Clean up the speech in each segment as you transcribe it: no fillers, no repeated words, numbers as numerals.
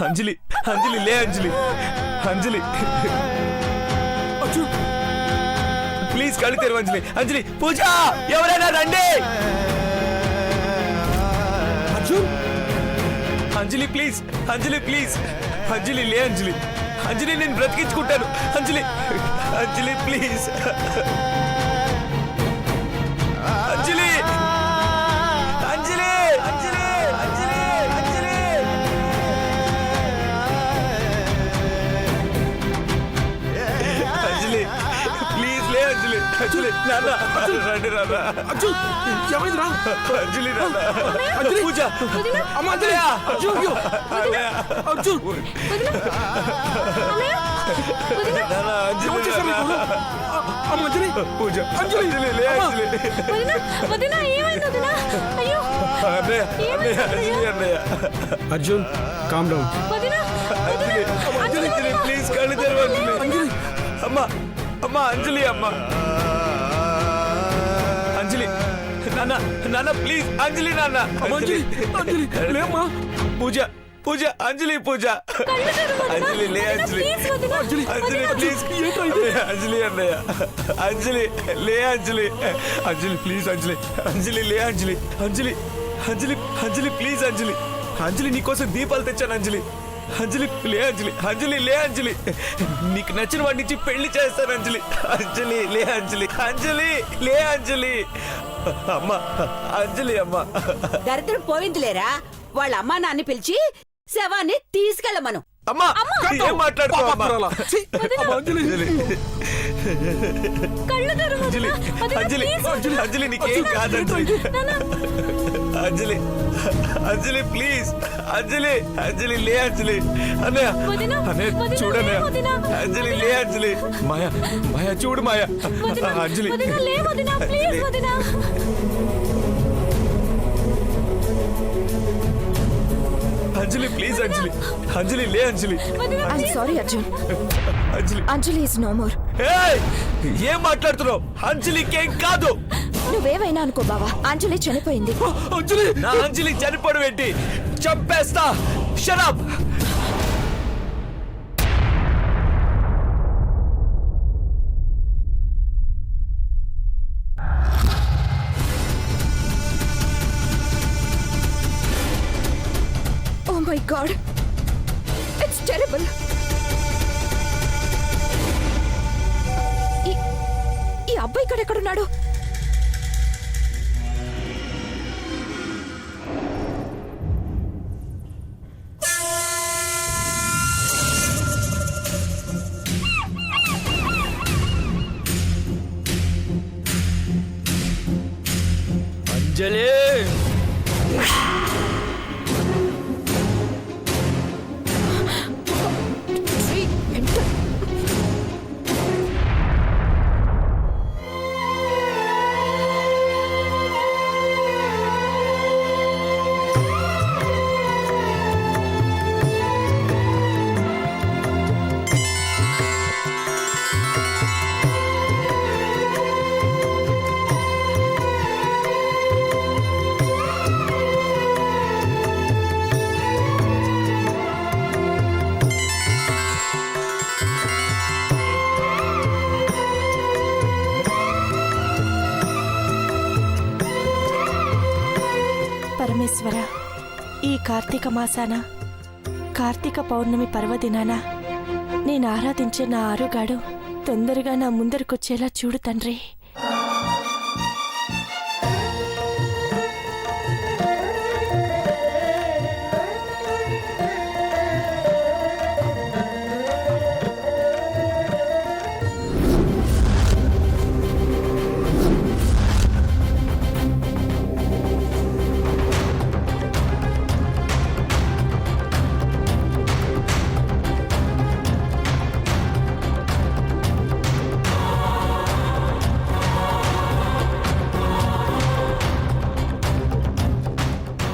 అంజలి అంజలి లే అంజలి అంజలి ప్లీజ్ కళ్ళు తెరవు అంజలి అంజలి పూజ ఎవరైనా రండి అంజలి ప్లీజ్ అంజలి ప్లీజ్ అంజలి లే అంజలి అంజలి నేను బ్రతికించుకుంటాను అంజలి అంజలి please Anjali Anjali Anjali Anjali Anjali Anjali please లే అంజలి అంజలి నాన్న రండి నాన్న ఏమైందిరా? అంజలి నాన్న అంజలి పూజ అమ్మ అంజలి అయ్యో అర్జున్ నాన్న అంజలి నాన్న అమ్మ అంజలి పూజ అంజలి అంజలి లే అంజలి అన్నయ్య అన్నయ్య అంజలి అన్నయ్య Arjun calm down. Anjali Anjali please కళ్ళు తెరవు అంజలి అంజలి అమ్మ అమ్మ అంజలి అమ్మ అంజలి నాన్న నాన్న ప్లీజ్ అంజలి నాన్న అంజలి అంజలి లేమ్మా. పూజ పూజ అంజలి పూజ అంజలి లే అంజలి అంజలి అంజలి ప్లీజ్ అంజలి అన్నయ్య అంజలి లే అంజలి అంజలి ప్లీజ్ అంజలి అంజలి లే అంజలి అంజలి అంజలి అంజలి ప్లీజ్ అంజలి అంజలి నీకోసం దీపాలు తెచ్చాను అంజలి అంజలి లే అంజలి అంజలి లే అంజలి నీకు నచ్చిన వాడి నుంచి పెళ్లి చేస్తాను అంజలి అంజలి లే అంజలి అంజలి లే అంజలి అమ్మ అంజలి అమ్మ దరిద్రం పోయిందిలేరా. వాళ్ళ అమ్మా నాన్ని పిలిచి శవాన్ని తీసుకెళ్ళమను. అమ్మా ఏం మాట్లాడుతావు అమ్మా అంజలి అంజలి అంజలి అంజలి నీకేం కాదు అంజలి అంజలి అంజలి ప్లీజ్ అంజలి అంజలి లే అంజలి అన్నయ్య అన్నయ్య చూడన్నయ్య అంజలి లే అంజలి మాయా మాయా చూడు మాయా అంజలి అంజలి ప్లీజ్ అంజలి అంజలి లే అంజలి I'm sorry, Arjun. Anjali Anjali is no more. ఏయ్ ఏం మాట్లాడుతున్నావు అంజలికేం కాదు నువ్వేవైనా అనుకో బావా, అంజలి చనిపోయింది. అంజలి నా అంజలి చనిపోవడం ఏంటి చంపేస్తా shut up Oh my God. It's terrible. ఈ అబ్బాయి ఇక్కడ ఎక్కడున్నాడు? అంజలి పరమేశ్వర, ఈ కార్తీక మాసాన కార్తీక పౌర్ణమి పర్వదినాన నేను ఆరాధించే నా ఆరుగాడు తొందరగా నా ముందరికొచ్చేలా చూడు తండ్రి.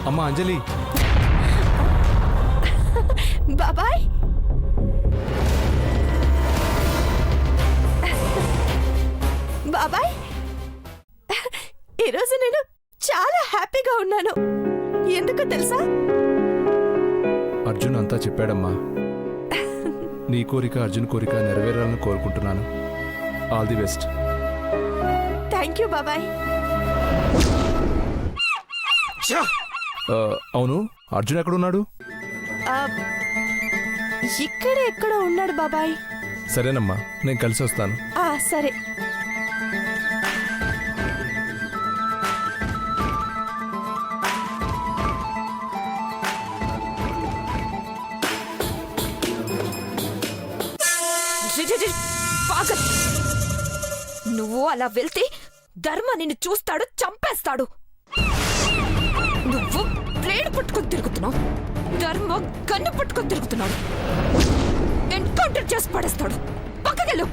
అమ్మ అంజలి బాబాయ్, బాబాయ్, ఈరోజు నేను చాలా హ్యాపీగా ఉన్నాను. ఎందుకో తెలుసా? అర్జున్ అంతా చెప్పాడు. చెప్పాడమ్మా. నీ కోరిక అర్జున్ కోరిక నెరవేరాలని కోరుకుంటున్నాను. All the best. Thank you బాబాయ్. అవును, అర్జున్ ఎక్కడున్నాడు? ఆ, ఇక్కడే ఎక్కడో ఉన్నాడు బాబాయ్. సరేనమ్మా, నేను కలిసి వస్తాను. సరే. పాగల్. నువ్వు అలా వెళ్తే ధర్మ నిన్ను చూస్తాడు, చంపేస్తాడు. నువ్వు ప్లేడ్ పట్టుకొని తిరుగుతున్నావు, ధర్మ గన్ను పట్టుకొని తిరుగుతున్నాడు. ఎన్కౌంటర్ చేసి పడేస్తాడు. పక్కకెళ్ళు.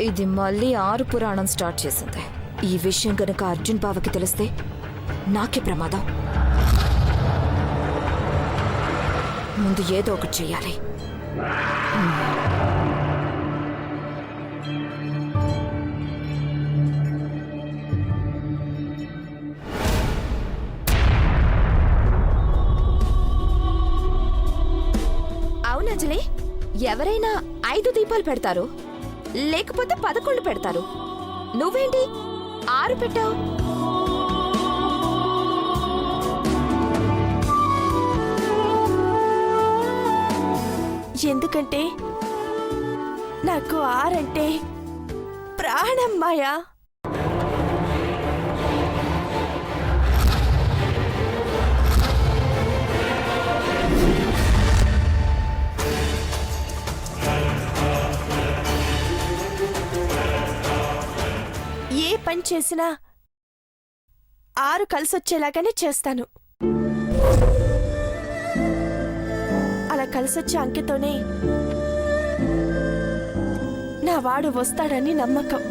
ఇది మళ్ళీ 6 పురాణం స్టార్ట్ చేసింది. ఈ విషయం గనక అర్జున్ బావకి తెలిస్తే నాకే ప్రమాదం. ముందు ఏదో ఒకటి చెయ్యాలి. అవునంజలి, ఎవరైనా 5 దీపాలు పెడతారు, లేకపోతే 11 పెడతారు. నువ్వేంటి 6 పెట్టావు? ఎందుకంటే నాకు 6 అంటే ప్రాణం మాయా. ఏ పని చేసినా 6 కలిసొచ్చేలాగానే చేస్తాను. కలిసొచ్చే అంకెతోనే నా వాడు వస్తాడని నమ్మకం.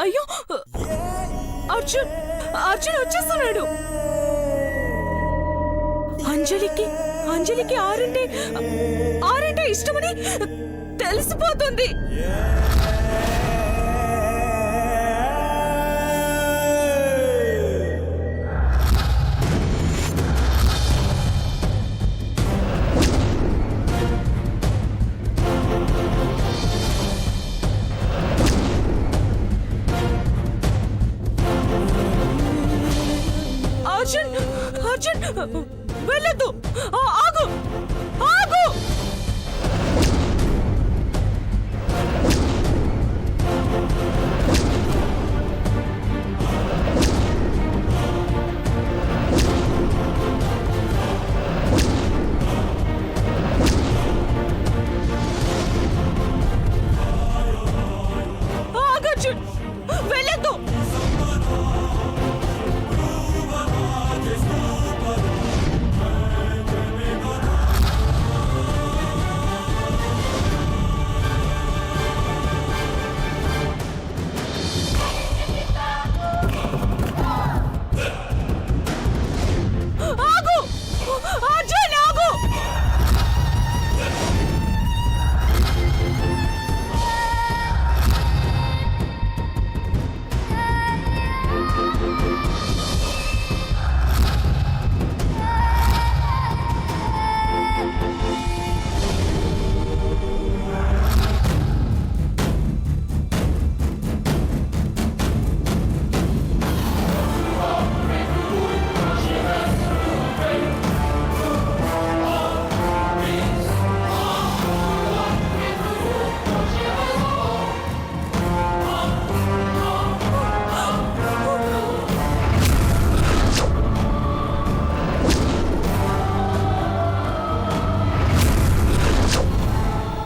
అయ్యో అర్జున్ అర్జున్ వచ్చేస్తున్నాడు. అంజలికి ఆరంటే ఇష్టమని తెలిసిపోతుంది. అర్జున్ వెళ్ళొద్దు. ఆగు ఆగు. అర్జున్ వెళ్ళొద్దు.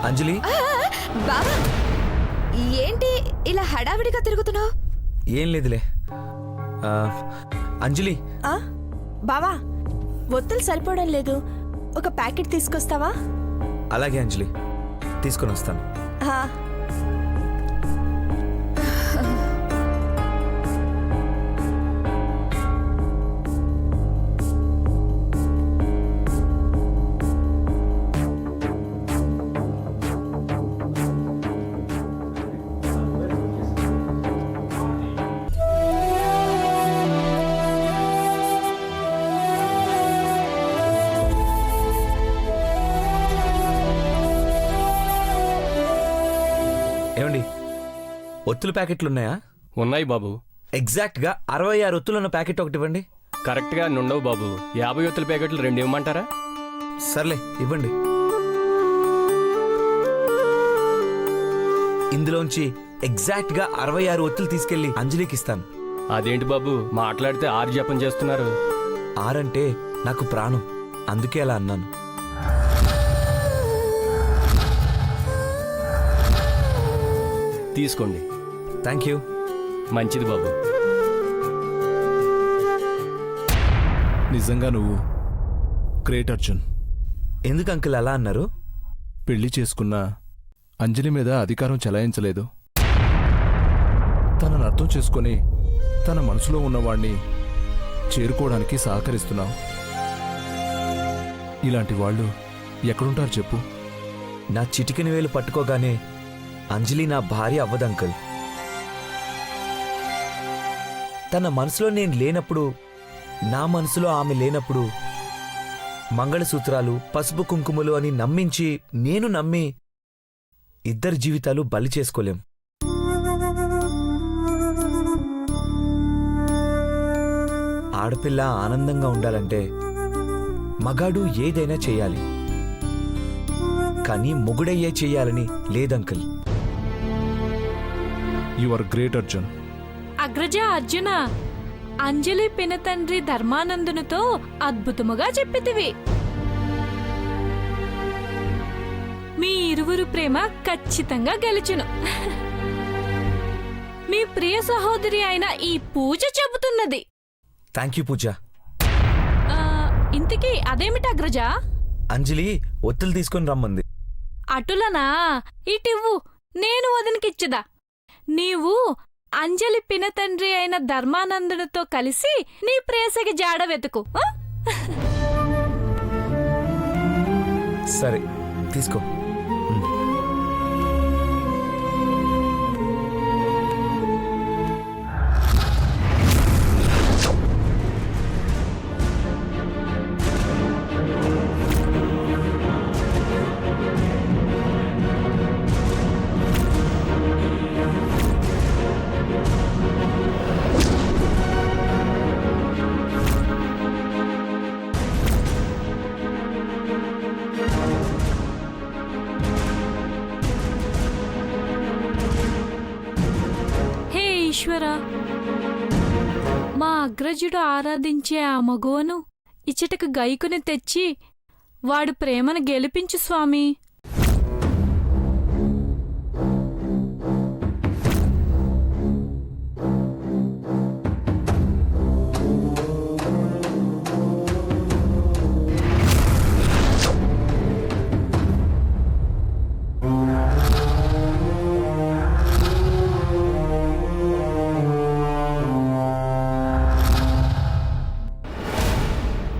అంజలి, బావా ఏంటి ఇలా హడావిడిగా తిరుగుతున్నావు? ఏం లేదులే. అంజలి, బావా ఒత్తులు సరిపోవడం లేదు, ఒక ప్యాకెట్ తీసుకొస్తావా? అలాగే అంజలి, తీసుకొని వస్తాను. ఆ, ఏమండి, ఒత్తుల ప్యాకెట్లు ఉన్నాయా? ఉన్నాయి బాబు. ఎగ్జాక్ట్ గా 66 ఒత్తులున్న ప్యాకెట్ ఒకటి ఇవ్వండి. కరెక్ట్ గా నుండవు బాబు. 50 ఒత్తుల ప్యాకెట్లు 2 ఇవ్వమంటారా? సర్లే, ఇవ్వండి. ఇందులోంచి ఎగ్జాక్ట్ గా 66 ఒత్తులు తీసుకెళ్లి అంజలికి ఇస్తాను. అదేంటి బాబు, మాట్లాడితే 6 జపం చేస్తున్నారు. 6 అంటే నాకు ప్రాణం, అందుకే అలా అన్నాను. తీసుకోండి. Thank you. మంచిది బాబు. నిజంగా నువ్వు గ్రేట్ అర్జున్. ఎందుకు అంకుల్ అలా అన్నారు? పెళ్లి చేసుకున్న అంజలి మీద అధికారం చెలాయించలేదు. తనను అర్థం చేసుకొని తన మనసులో ఉన్నవాణ్ణి చేరుకోవడానికి సహకరిస్తున్నావు. ఇలాంటి వాళ్ళు ఎక్కడుంటారు చెప్పు? నా చిటికెన వేలు పట్టుకోగానే అంజలి నా భార్య అవ్వదంకల్. తన మనసులో నేను లేనప్పుడు, నా మనసులో ఆమె లేనప్పుడు మంగళసూత్రాలు, పసుపు కుంకుమలు అని నమ్మించి, నేను నమ్మి ఇద్దరి జీవితాలు బలి చేసుకోలేం. ఆడపిల్ల ఆనందంగా ఉండాలంటే మగాడు ఏదైనా చెయ్యాలి, కానీ మొగుడయ్యే చెయ్యాలని లేదంకల్. You are great Arjun. అగ్రజ అర్జున, అంజలి పినతండ్రి ధర్మానందునితో అద్భుతముగా చెప్పితివి. మీ ఇరువురు ప్రేమ ఖచ్చితంగా గెలుచును. మీ ప్రియ సహోదరి అయిన ఈ పూజ చెబుతున్నది. థ్యాంక్ యూ పూజ. ఆ, ఇంతకీ అదేమిటి అగ్రజ? అంజలి ఒత్తులు తీసుకొని రమ్మంది. అటులనా? ఇటివ్వు, నేను వదినకిచ్చదా. నీవు అంజలి పినతండ్రి అయిన ధర్మానందునితో కలిసి నీ ప్రేయసికి జాడ వెతుకు. ఆ? సరే తీసుకో. హే ఈశ్వరా, మా అగ్రజుడు ఆరాధించే ఆ మగోను ఇచ్చటకు గైకుని తెచ్చి వాడు ప్రేమను గెలిపించు స్వామి.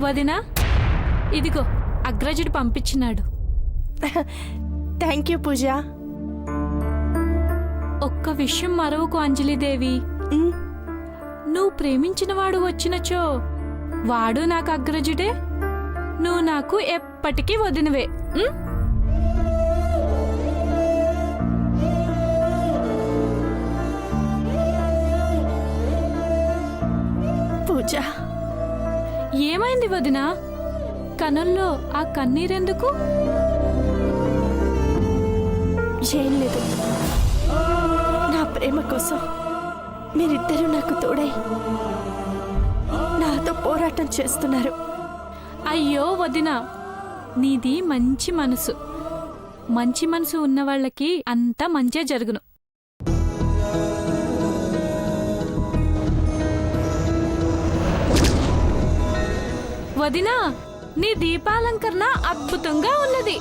వదినా, ఇదిగో అగ్రజుడు పంపించినాడు. థ్యాంక్ యూ పూజ. ఒక్క విషయం మరవకు అంజలిదేవి. ఉమ్, నువ్వు ప్రేమించినవాడు వచ్చినచో వాడు నాకు అగ్రజుడే, నువ్వు నాకు ఎప్పటికీ వదినవే. ఉమ్? పూజ, ఏమైంది వదినా? కనుల్లో ఆ కన్నీరెందుకు? ఏం లేదు. నా ప్రేమ కోసం మీరిద్దరూ నాకు తోడై నాతో పోరాటం చేస్తున్నారు. అయ్యో వదినా, నీది మంచి మనసు. మంచి మనసు ఉన్నవాళ్ళకి అంతా మంచే జరుగును. వదినా, నీ దీపాలంకరణ అద్భుతంగా ఉన్నది.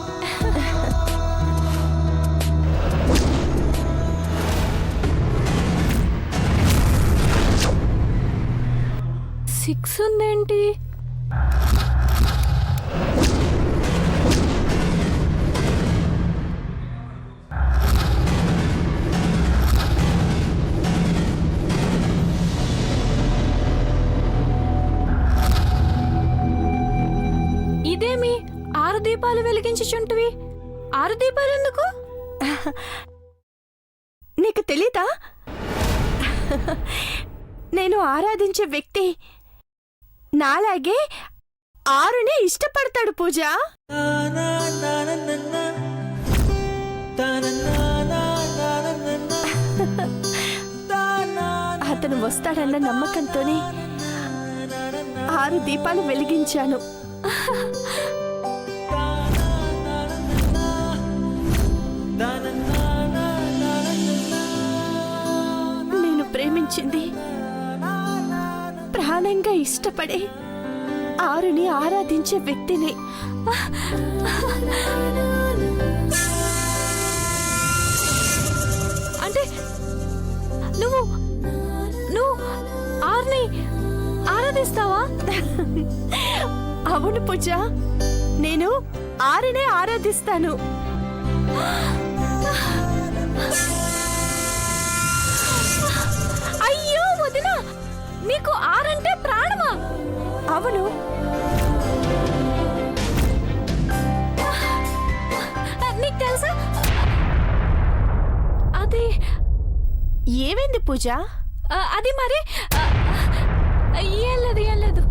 సిక్స్ ఉందేంటి? ఇదేమి 6 దీపాలు వెలిగించుచుంటివి? 6 దీపాలు ఎందుకు? నీకు తెలీదా? నేను ఆరాధించే వ్యక్తి నాలాగే 6ని ఇష్టపడతాడు పూజ. అతను వస్తాడన్న నమ్మకంతోనే 6 దీపాలు వెలిగించాను. నేను ప్రేమించింది, ప్రాణంగా ఇష్టపడే 6ని ఆరాధించే వ్యక్తిని. అంటే నువ్వు 6ని ఆరాధిస్తావా? అవును పూజ, నేను 6నే ఆరాధిస్తాను. అయ్యో వదినా, నీకు 6 అంటే ప్రాణమా? అవును. నీకు తెలుసా? అది ఏమైంది పూజ? అది మరి ఏం లేదు.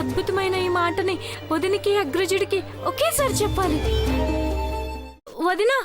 అద్భుతమైన ఈ మాటని వదినికి అగ్రజుడికి ఒకేసారి చెప్పాలి. వదినా